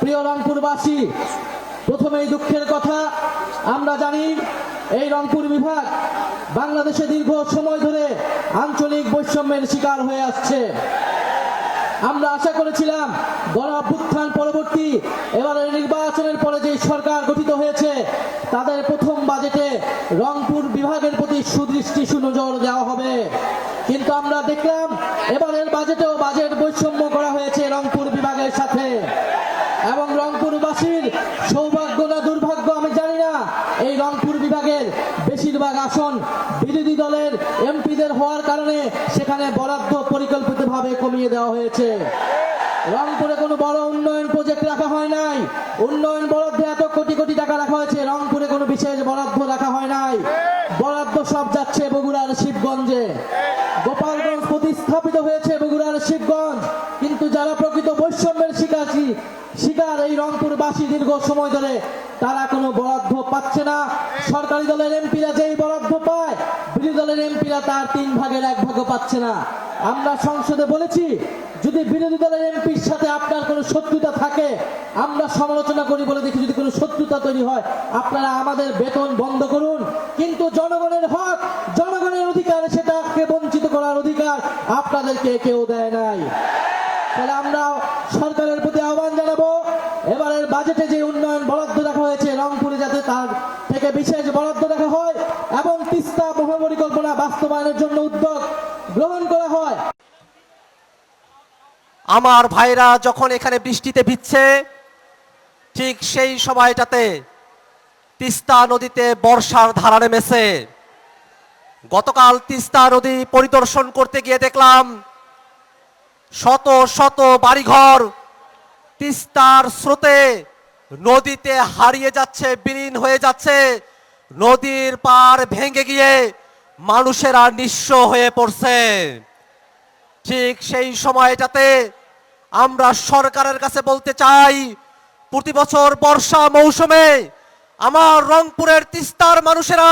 প্রিয় রংপুরবাসী, প্রথমেই দুঃখের কথা, আমরা জানি এই রংপুর বিভাগ বাংলাদেশে দীর্ঘ সময় ধরে আঞ্চলিক বৈষম্যের শিকার হয়ে আসছে। আমরা আশা করেছিলাম গণ অভ্যুত্থান পরবর্তী এবারের নির্বাচনের পরে যে সরকার গঠিত হয়েছে তাদের প্রথম বাজেটে রংপুর বিভাগের প্রতি সুদৃষ্টি সুনজর দেওয়া হবে, কিন্তু আমরা দেখলাম এবারের বাজেটেও বাজেট বৈষম্য করা হয়েছে রংপুর বিভাগের সাথে। এবং রংপুরবাসীর সৌভাগ্য না দুর্ভাগ্য আমি জানি না, এই রংপুর বিভাগের বেশিরভাগ আসন বিরোধী দলের এমপিদের হওয়ার কারণে সেখানে বরাদ্দ পরিকল্পিতভাবে কমিয়ে দেওয়া হয়েছে। রংপুরে কোনো বড় উন্নয়ন প্রজেক্ট রাখা হয় নাই, উন্নয়ন বরাদ্দে এত কোটি কোটি টাকা রাখা হয়েছে, রংপুরে কোনো বিশেষ বরাদ্দ রাখা হয় নাই। বরাদ্দ সব যাচ্ছে বগুড়ার শিবগঞ্জে। গোপালগঞ্জ প্রতিস্থাপিত হয়েছে বগুড়ার শিবগঞ্জ, কিন্তু যারা প্রকৃত বৈষম্যের শিকার এই রংপুরবাসী দীর্ঘ সময় ধরে তারা কোনো বরাদ্দ পাচ্ছে না। সরকারি দলের এমপিরা যেই বরাদ্দ পায় বিরোধী দলের এমপিরা তার 3 ভাগের 1 ভাগও পাচ্ছে না। আমরা সংসদে বলেছি, যদি বিরোধী দলের এমপির সাথে আপনার কোনো শত্রুতা থাকে আমরা সমালোচনা করি বলে দেখি, যদি কোনো শত্রুতা তৈরি হয় আপনারা আমাদের বেতন বন্ধ করুন, কিন্তু জনগণের হক জনগণের অধিকার সেটাকে বঞ্চিত করার অধিকার আপনাদেরকে কেউ দেয় নাই। তাহলে আমরা সরকারের প্রতি আহ্বান জানাবো, এবারের বাজেটে যে উন্নয়ন বরাদ্দ রাখা হয়েছে রংপুরে যাতে তার থেকে বিশেষ বরাদ্দ রাখা হয় এবং তিস্তা মহাপরিকল্পনা বাস্তবায়নের জন্য উদ্যোগ গ্রহণ করা হয়। আমার ভাইরা যখন এখানে বৃষ্টিতে ভিজছে ঠিক সেই সময়টাতে তিস্তা নদীতে বর্ষার ধারা নেমেছে। গতকাল তিস্তা নদী পরিদর্শন করতে গিয়ে দেখলাম শত শত বাড়িঘর তিস্তার স্রোতে নদীতে হারিয়ে যাচ্ছে, বিলীন হয়ে যাচ্ছে। নদীর পার ভেঙে গিয়ে মানুষেরা নিঃস্ব হয়ে পড়ছে। ঠিক সেই সময়টাতে আমরা সরকারের কাছে বলতে চাই, প্রতি বছর বর্ষা মৌসুমে আমার রংপুরের তিস্তার মানুষেরা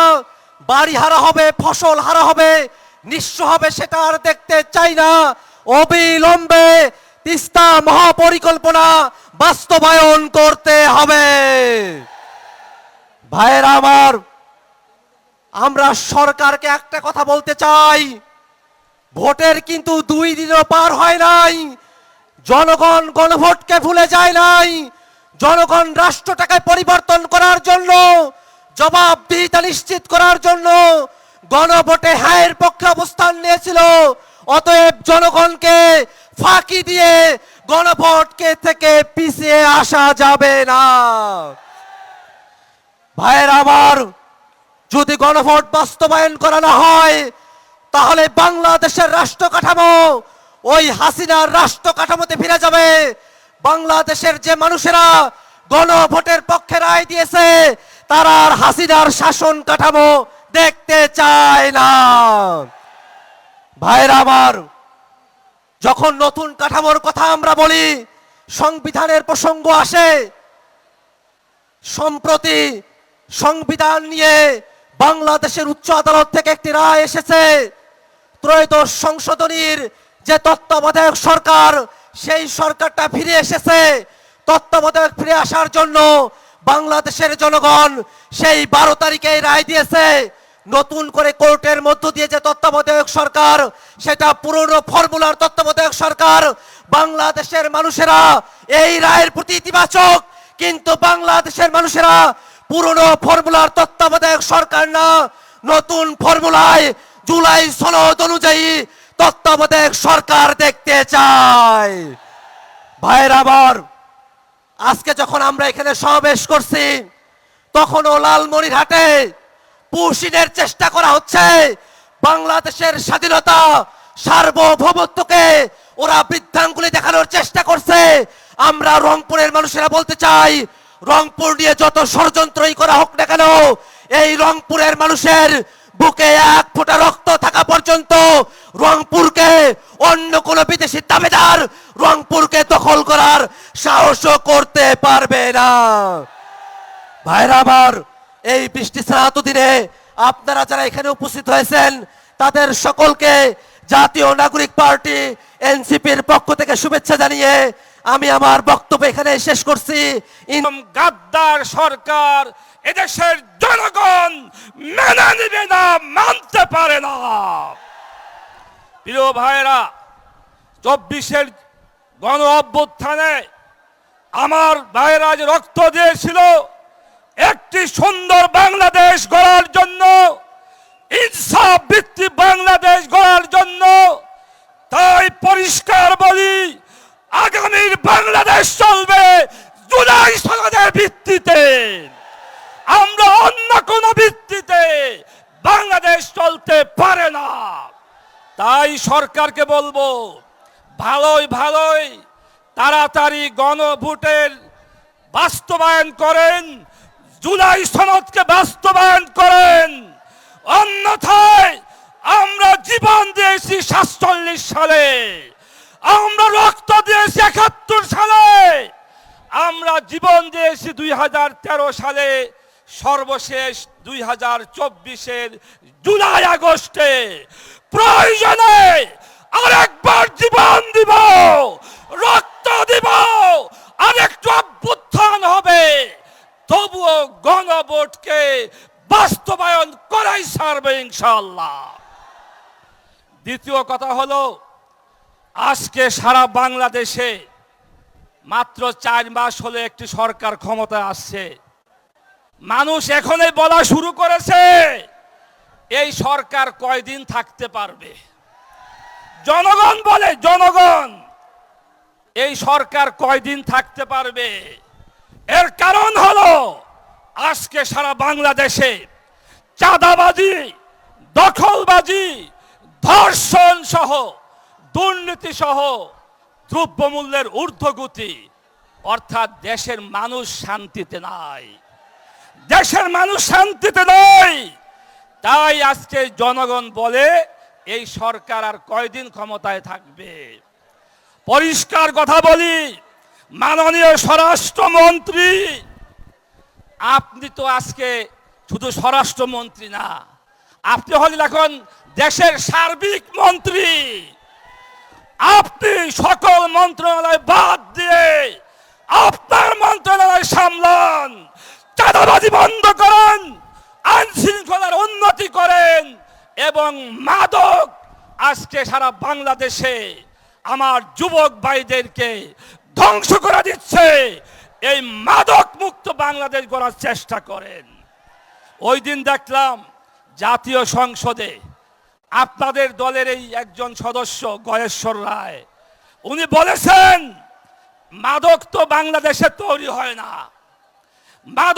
বাড়ি হারা হবে, ফসল হারা হবে, নিঃস্ব হবে, সেটা আর দেখতে চাই না। অবিলম্বে তিস্তা মহাপরিকল্পনা বাস্তবায়ন করতে হবে। ভাইয়েরা আমার, আমরা সরকারকে একটা কথা বলতে চাই, ভোটের কিন্তু 2 দিনও পার হয় নাই, জনগণ গণভোটকে ভুলে যায় নাই। জনগণ রাষ্ট্রটাকে পরিবর্তন করার জন্য, জবাবদিহিতা নিশ্চিত করার জন্য গণভোটে হ্যাঁর পক্ষে অবস্থান নিয়েছিল। অতএব জনগণকে ফাঁকি দিয়ে গণভোটকে থেকে পিছিয়ে আসা যাবে না। ভাইয়েরা আমার, যদি গণভোট বাস্তবায়ন করা না হয় তাহলে বাংলাদেশের রাষ্ট্র কাঠামো ওই হাসিনার রাষ্ট্র কাঠামোতে ফিরে যাবে। বাংলাদেশের যে মানুষেরা গণভোটের পক্ষে রায় দিয়েছে তারা আর হাসিনার শাসন কাঠামো দেখতে চায় না। ভাইরা আমার, যখন নতুন কাঠামোর কথা আমরা বলি, সংবিধানের প্রসঙ্গ আসে, সম্প্রতি সংবিধান নিয়ে বাংলাদেশের উচ্চ আদালত থেকে একটি রায় এসেছে। ত্রয়োদশ সংশোধনীর যে তত্ত্বাবধায়ক সরকার, সেই সরকারটা ফিরে এসেছে। তত্ত্বাবধায়ক ফিরে আসার জন্য বাংলাদেশের জনগণ সেই 12 তারিখে রায় দিয়েছে। নতুন করে কোর্টের মধ্য দিয়ে যে তত্ত্বাবধায়ক সরকার, সেটা পুরনো ফর্মুলার তত্ত্বাবধায়ক সরকার। বাংলাদেশের মানুষেরা এই রায়ের প্রতি ইতিবাচক, কিন্তু বাংলাদেশের মানুষেরা পুরনো ফর্মুলার তত্ত্বাবধায়ক সরকার না, নতুন ফর্মুলায় জুলাই সনদ অনুযায়ী তত্ত্বাবধায়ক সরকার দেখতে চায়। ভাইয়েরা আমার, আজকে যখন আমরা এখানে সমাবেশ করছি তখনও লালমনিরহাটে পুশিনের চেষ্টা করা হচ্ছে। বাংলাদেশের স্বাধীনতা সার্বভৌমত্বকে ওরা বৃদ্ধাঙ্গুলি দেখানোর চেষ্টা করছে। আমরা রংপুরের মানুষেরা বলতে চাই, রংপুর নিয়ে যত ষড়যন্ত্রই করা হোক না কেন, এই রংপুরের মানুষের বুকে 1 ফোঁটা রক্ত থাকা পর্যন্ত রংপুরকে অন্য কোন বিদেশি দাবিদার রংপুরকে দখল করার সাহসও করতে পারবে না। ভাইরা আমার, এই বৃষ্টি স্নাত দিনে আপনারা যারা এখানে উপস্থিত হয়েছেন তাদের সকলকে জাতীয় নাগরিক পার্টি এনসিপির পক্ষ থেকে শুভেচ্ছা জানিয়ে আমি আমার বক্তব্য এখানে শেষ করছি। গাদ্দার সরকার এদেশের জনগণ মেনে নিবে না, মানতে পারে না। প্রিয় ভাইরা, 24-এর গণ অভ্যুত্থানে আমার ভাইরা যে রক্ত দিয়েছিল একটি সুন্দর বাংলাদেশ গড়ার জন্য, ইনসাফ ভিত্তিক বাংলাদেশ গড়ার জন্য। তাই পরিষ্কার বলি, আগামীর বাংলাদেশ চলবে জুলাই সনদের ভিত্তিতে। আমরা অন্য কোন ভিত্তিতে বাংলাদেশ চলতে পারে না। তাই সরকারকে বলবো, ভালোই ভালোই তাড়াতাড়ি গণভোটের বাস্তবায়ন করেন, জুলাই সনদকে বাস্তবায়ন করেন। অন্যথায় আমরা জীবন দিয়েছি 47 সালে, আমরা রক্ত দিয়েছি 71 সালে, আমরা জীবন দিয়েছি 2013 সালে, সর্বশেষ 2024-এর জুলাই আগস্টে। প্রয়োজনে আরেকবার জীবন দিব, রক্ত দিব, আরেকটু অভ্যুত্থান হবে, তবুও গণভোটকে বাস্তবায়ন করাই ছাড়বে ইনশাআল্লাহ। দ্বিতীয় কথা হলো, আজকে সারা বাংলাদেশে মাত্র 4 মাস হলে একটি সরকার ক্ষমতায় আসছে। মানুষ এখনই বলা শুরু করেছে এই সরকার কয়দিন থাকতে পারবে। জনগণ বলে, জনগণ এই সরকার কয়দিন থাকতে পারবে। এর কারণ হলো আজকে সারা বাংলাদেশে চাঁদাবাজি, দখলবাজি, ধর্ষণ সহ, দুর্নীতি সহ দ্রব্যমূল্যের ঊর্ধ্বগতি, অর্থাৎ দেশের মানুষ শান্তিতে নাই, দেশের মানুষ শান্তিতে নেই। তাই আজকে জনগণ বলে এই সরকার আর কয়দিন ক্ষমতায় থাকবে। পরিষ্কার কথা বলি, মাননীয় স্বরাষ্ট্রমন্ত্রী, আপনি তো আজকে শুধু স্বরাষ্ট্রমন্ত্রী না, আপনি হলেন এখন দেশের সার্বিক মন্ত্রী। আপনি সকল মন্ত্রণালয় বাদ দিয়ে আপনার মন্ত্রণালয় সামলান, চাঁদাবাজি বন্ধ করেন, আইন শৃঙ্খলার উন্নতি করেন, এবং মাদক আজকে সারা বাংলাদেশে আমার যুবক ভাইদেরকে ধ্বংস করে দিচ্ছে, এই মাদক মুক্ত বাংলাদেশ গড়ার চেষ্টা করেন। ওই দিন দেখলাম জাতীয় সংসদে আপনাদের দলের এই একজন সদস্য গয়েশ্বর রায়, উনি বলেছেন মাদক তো বাংলাদেশে তৈরি হয় না, মাদক